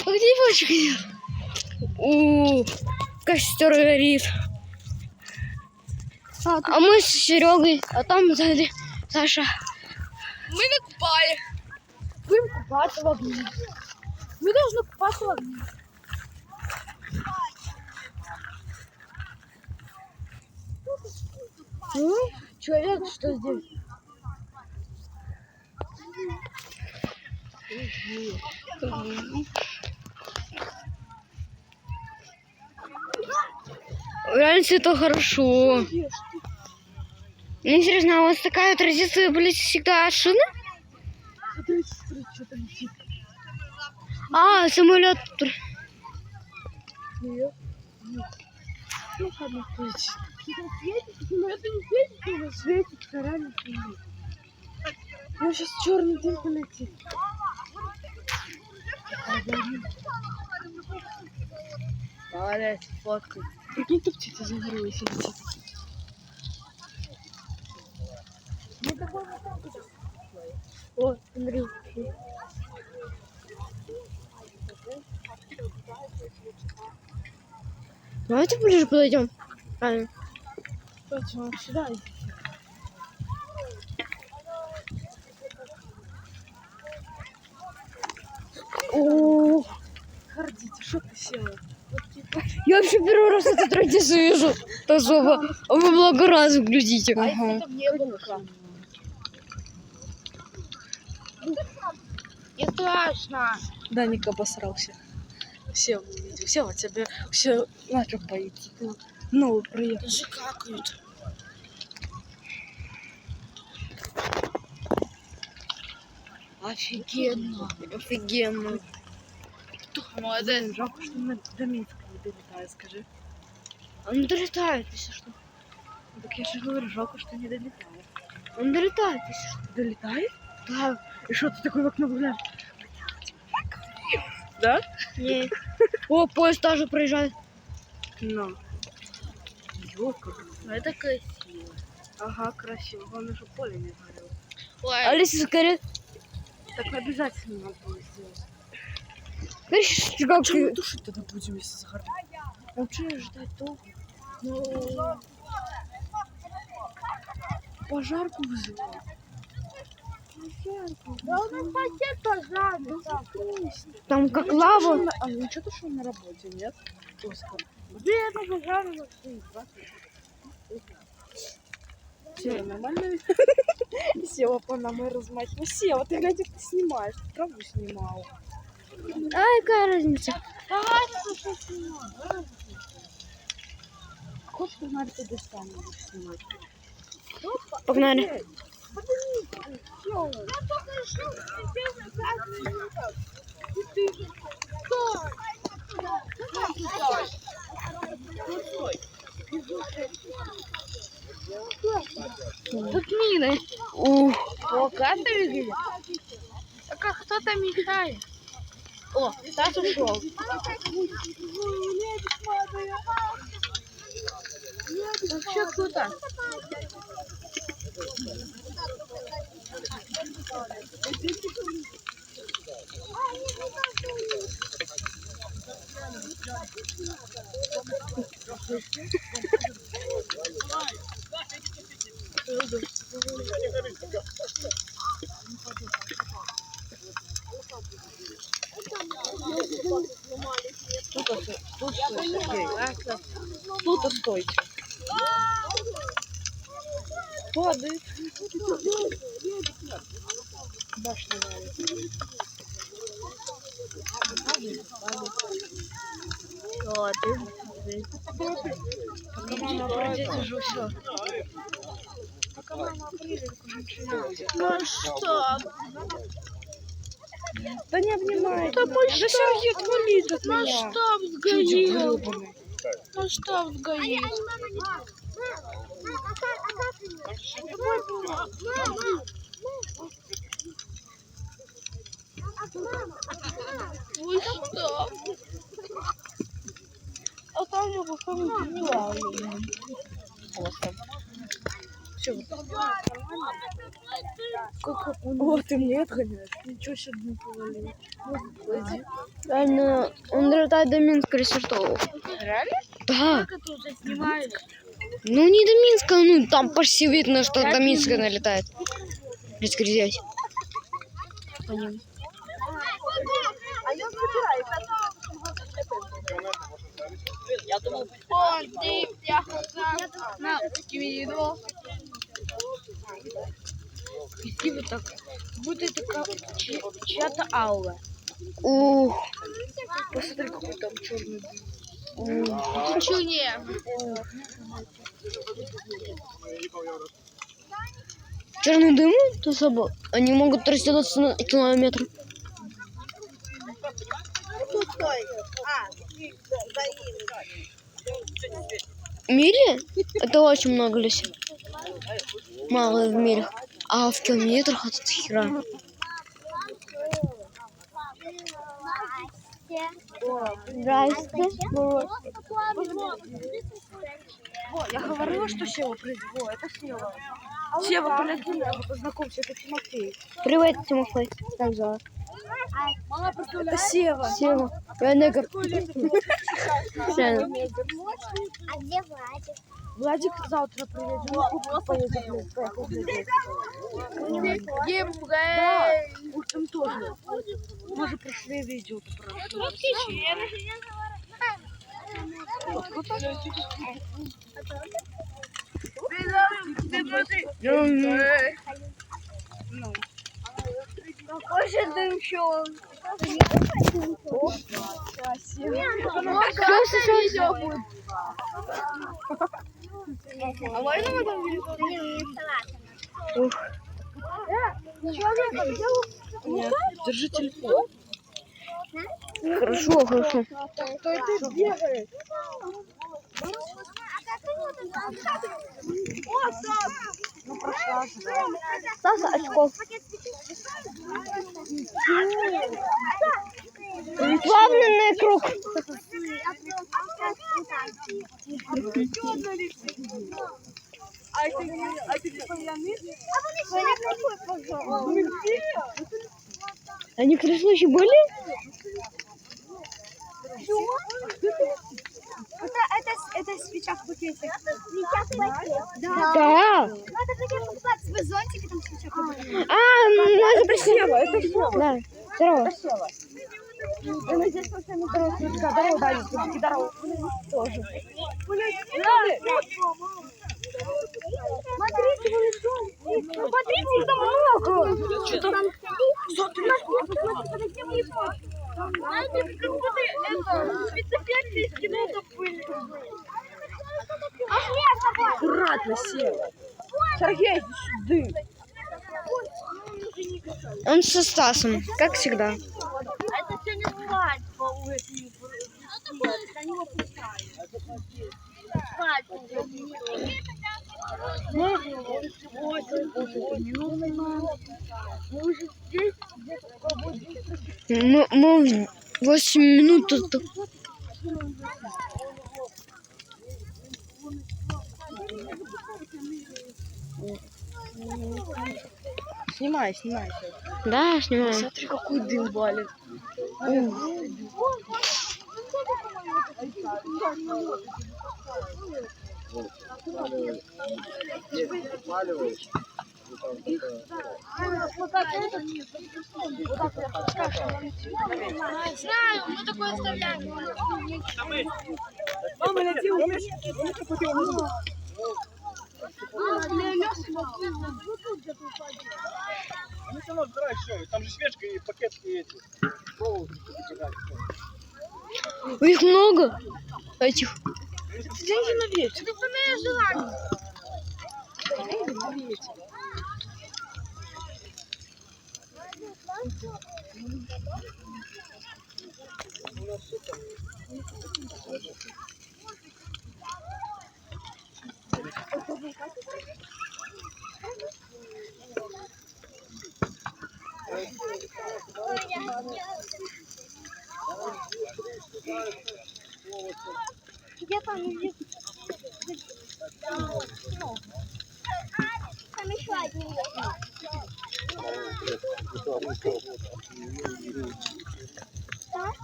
А где девочек нет? Костер горит. А мы с Серегой, а там сзади Саша. Мы накупали. Будем купаться в огне. Мы должны купаться в огне. Человек, что здесь? Раньше это хорошо. Мне интересно, а у вас такая традиция были всегда от шины? А, самолет. Нет. Ну, ладно, светит. Самолет не светит, но светит, реально светит. Ну, сейчас черный дым полетит. Молодец, фоткай. Прикинь, тут птица загорелась и летит. О, Андрей. Давайте ближе подойдем. Правильно. Точно, сюда иди. О, Гордите, что ты села? я вообще первый раз эту традицию вижу. Тазова. А вы много раз глядите. Ага. Не было. Не страшно. Даник обосрался. Все увидел. Все вот тебе все нафиг боится. Ну, приехал. Даже какают. Офигенно. Офигенно. Молодец. Жалко, что мы до Минска не долетаем, скажи. Он долетает, если что. Ну, так я же говорю, жалко, что не долетаем. Он долетает, если что. Долетает? Да. И что ты такой в окно выглядаешь? Да? Не. О, поезд тоже проезжает. Ну. Ёлка. Ну, это красиво. Ага, красиво. Главное, чтобы поле не горело. Алиса, скорее. Так обязательно надо было сделать. Как Чем мы ты... тушить тогда будем, если загорит? А что ждать долго? Ну, пожарку вызывать. Да у нас пакет пожарный. Там как лава. А ничего, то, что он на работе, нет? Оскар. Где это пожарный стоит? Сева, нормально? Сева по нам и размать. Ну, Сева, ты глядь, ты снимаешь. Ты траву снимал. А какая разница? Давай, что снимаешь. Хочешь, погнали, ты достанешь, будешь снимать. Погнали. Тут мины. О, карта видели? Так а кто-то мешает. О, Стас ушел. Вообще круто. Тут Сергей. Тут стойте. Падает. Башня валит. О, ты. Пока мама пройдет, уже все. Пока мама придет, уже ничего. Ну что? Да не обнимай. Да Да Сергей отвалит от меня. Масштаб Чудик сгорел. гребаный. Масштаб сгорел. Вы что? А там я потом не Все. О, ты мне отгоняешь. Ничего себе не повалил. Пойди. Реально, он долетает до Минска ресортового. Реально? Да. Как это уже снимаешь? Ну не до Минска, ну там почти видно, что до Минска налетает. Резко здесь. По ним. А я забираю. Я думал, он ты на видео. Вести вот так. Будто это чья-то аура. Ух. Посмотри, какой там черный. Ничего не. Черный дым, то собой. Они могут растянуться на километр. Мили? Это очень много леса. Мало в милях. А в километрах это хера. Здрасте. Я говорила, что Сева придет. Это Сева. Сева, полетели, познакомься, это Тимофей. Привет, Тимофей. Как зовут? Это Сева. Сева. Я негр. А где Владик? Владик завтра приедет. Мы поедем. Да, утром тоже. Мы же прошли видео. Какой же дымчон? А можно в этом видео? Нет, держи телефон. Хорошо, хорошо. Кто это бегает? Стаса очков. Плавный круг. А ты поляны? Они в случае были? Это свеча в пакете. Свеча в пакете? Да. Да. Ну, это такие покупать свой зонтик, и там свеча в пакете. А, ну это прикольно. Сева, это Сева. Да. Здорово. Это Сева. Мы здесь со всеми здорово. Здорово, Даня, здорово. Тоже. Смотрите, смотрите, их там много. Что там? Подожди, мне фото. Знаете, как будто это спецэффекты из кино там были. Аккуратно, Сева. Сергей, дым. Он со Стасом, как всегда. Это все не свадьба у этого. Они его пускают. Свадьба. Мы 8 минут тут. Снимай. Да, снимаем. Смотри, какой дым валит. Знаю, мы такое оставляем. Мама, лети, умеешь? Ну все равно забирай все. Там же свечка и пакет и эти. Их много. Этих. Деньги на вечер. Это твое желание. Деньги на вечер. Где там?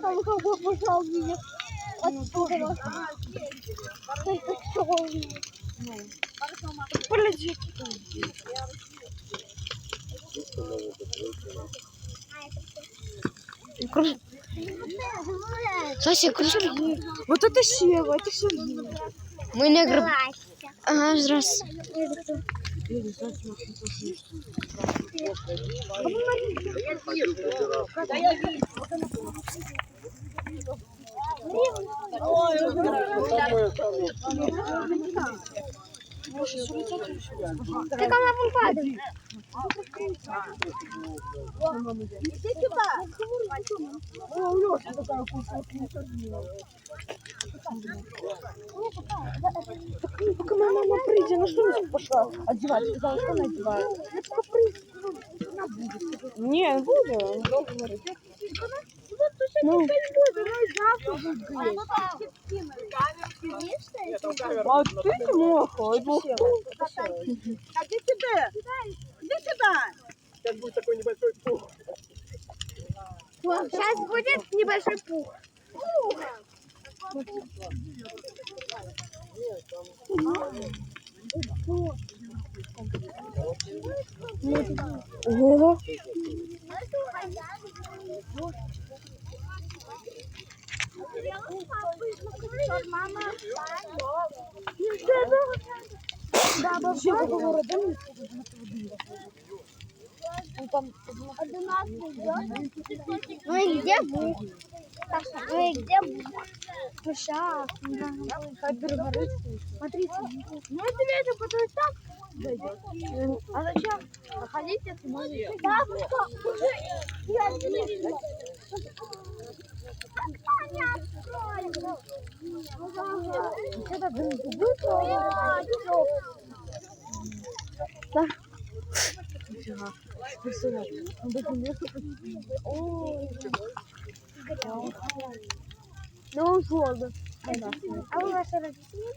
Там как бы пожал меня оттуда. Только черный. Полежи. Сася, кружки. Вот это Сева, это Сергей. Мы не граб... Ага, здравствуй. Так она вон падает. Иди сюда. Пока моя мама придет, на что она пошла одевать? Сказала, что она одевает. Я пока приду. Не, буду. Долго говорить. Ну. А ты не мог. А иди сюда. Иди сюда. Сейчас будет такой небольшой пух. Сейчас будет небольшой пух. Ого. Мама, ну и где Бух? Ну и где Бух? Слушай, смотрите. Ну это ветер, который так дойдет. А зачем? Находите, если можете. Да, вы что? Уже я не вижу. Ну, жёлтый. А вы ваши родители?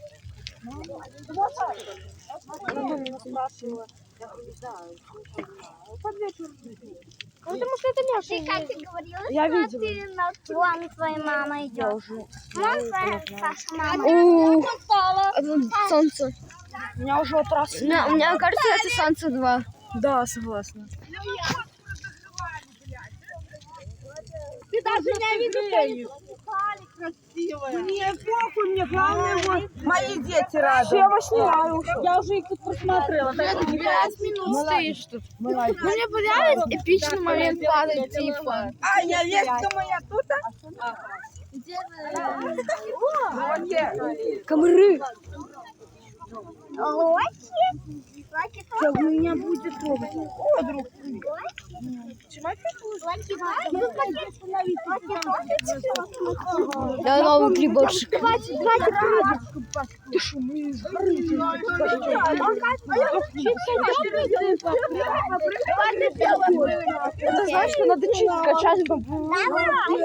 Потому что это Леша. Ты как ты говорила, Я что видела. ты на план твоей мамы идешь? Вон твоя Саша мама. Ух, Упала. солнце. У меня уже вот раз. У меня кажется, это солнце 2. Да, согласна. Ты даже не видишь, Мне похуй, мне главное вот мои дети рады. Я вас снимаю. Я уже их тут просмотрела. 5 минут стоишь тут. Ну, мне понравился эпичный момент падает типа. А, я вестка моя тут? Комары. Локи? Локи Что у меня будет трогать? О, друг. Да, новый клипочек. Ты что, мы из Это знаешь, что надо чуть скачать.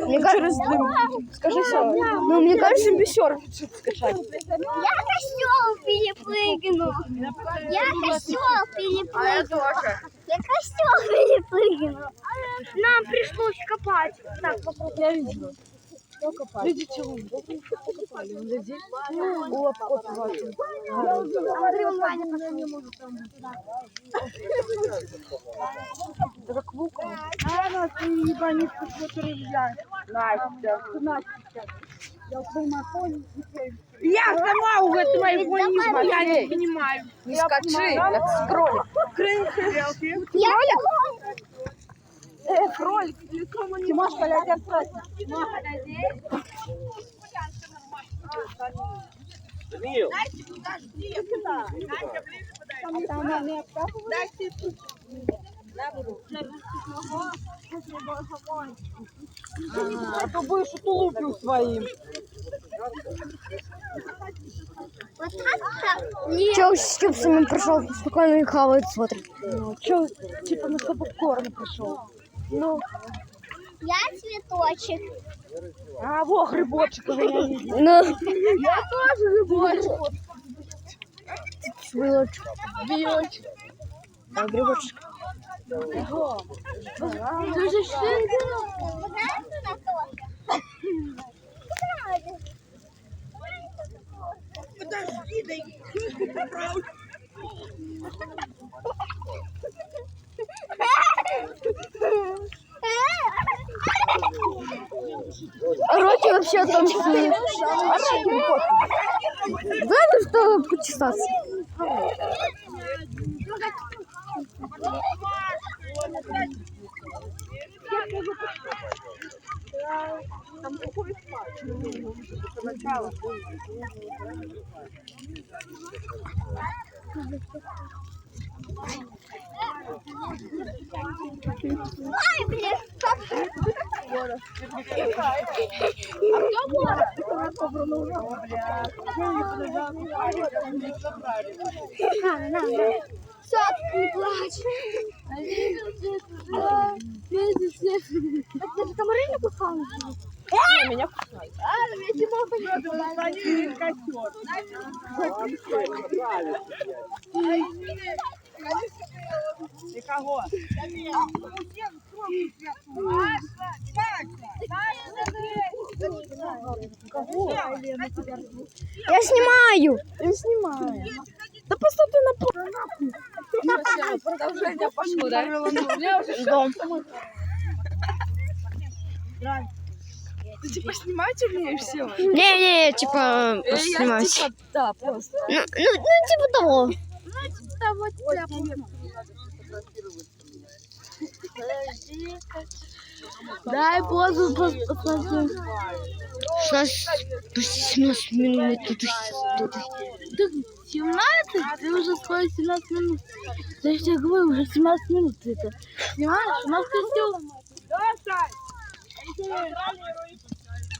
Мне кажется, Скажи все. ну, мне кажется, Бисер скачать. Я костёл перепрыгну. Я костёл перепрыгну. Я костёл перепрыгну. Нам пришлось копать. Так, Я видела. Видите, вы покупали. Он здесь. У обкопа вашего. Андрей, он Ваня пока не может там. Это как лука. А, нас ебанитка, который я. Настя. Настя. Я поймаю. Я сама уже твоего не понимаю. не скачи, как скролик. Кролик. Тимошка, я тебя спросил. Данил, А то будешь утулупил своим. Вот так-то? Нет. Чел с чипсами пришел, спокойно и хавает, смотрит. Че, типа на попкорн пришел? Ну, Я цветочек. а во, грибочек уже я видел. Ну, Я тоже грибочек. свелочек. Биочек. Грибочек. Дуже швидко. Подожди, дай. Роки вообще там стоит. Надо что почесаться. Там какой спать? Начало. Ай, блин, Сад, не плачь. Это комары не кусали? Меня кусают. И кого? Я снимаю. Я снимаю. Да просто ты на пол. Продолжение пошло, да? Ты типа снимать умеешь все? Не, типа, просто снимать. Типа, да, просто. Ну, типа того. Дай позу посмотрю. 17 минут тут. 17? Ты уже скоро 17 минут. Да я тебе говорю, уже 17 минут ты это снимаешь? У нас костюм.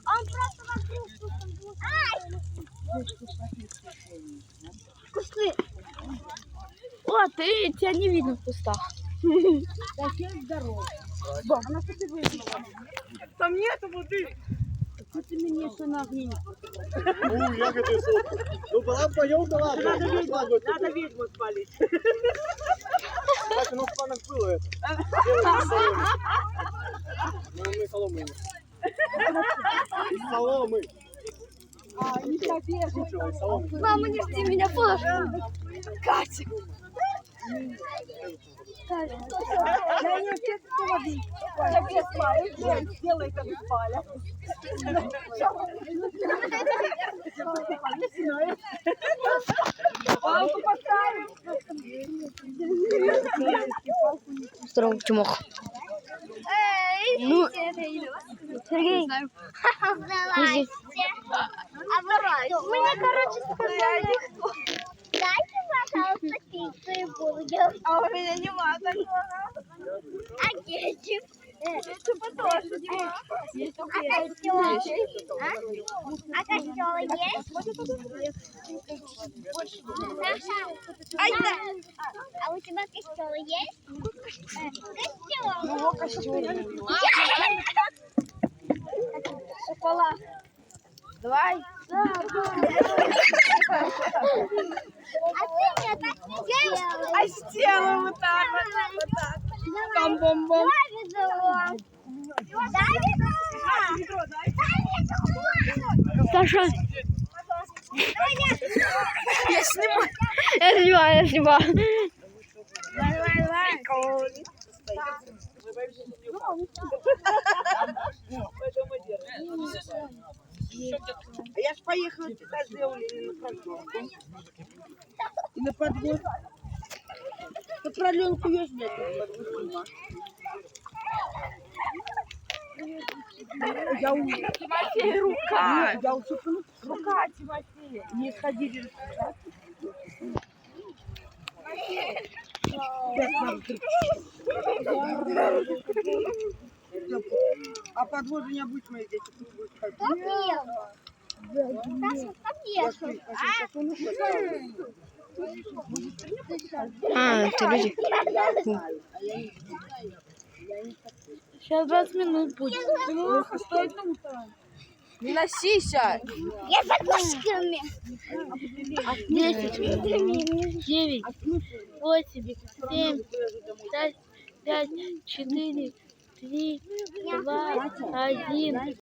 Он просто вокруг кусты. О, тебя не видно в кустах. Таким здоров. Она что ты вызвала? Там нету воды. Что ты мне еще на огне? Ягоды сок. Ну, была вдвоем, да ладно. Надо ведьму спалить. Так, у нас в планах было это. Делать из соломы. Ну, мы соломы. Из соломы. Не побежишь. Кучера из соломы. Мама, не жди меня, позже. Катя. Я не все воды. Я без спали. Сделай, как спали. Палку поставить. Здорово, Тимох. Ну, Сергей. Здрасте. Мне, короче, сказали. Дайте, пожалуйста, пиццу и бургер. А у меня нема такого. А кетчуп? Кетчупа тоже нема. А костёл есть? А костёл есть? Ай, да. А у тебя костёл есть? Костёл. Ну, костюм. Шоколад. Давай. А ты мне так не делаешь. А сделаем вот так. Вот так. Бам-бам-бам. Саша. Я снимаю. Я снимаю. Давай. Я ж поехала читать заявление на продленку. И на подвод. На продленку есть, блядь, на подвод. Я у Тимофей, рука. Я у рука, Тимофей. Не сходили. А подводу не будет мои дети. А, это люди. Сейчас 20 минут будет. Что это? Не носися. Я за кошками. 10, 9, 8, 7, 6, 5, 4, 3, 2, 1.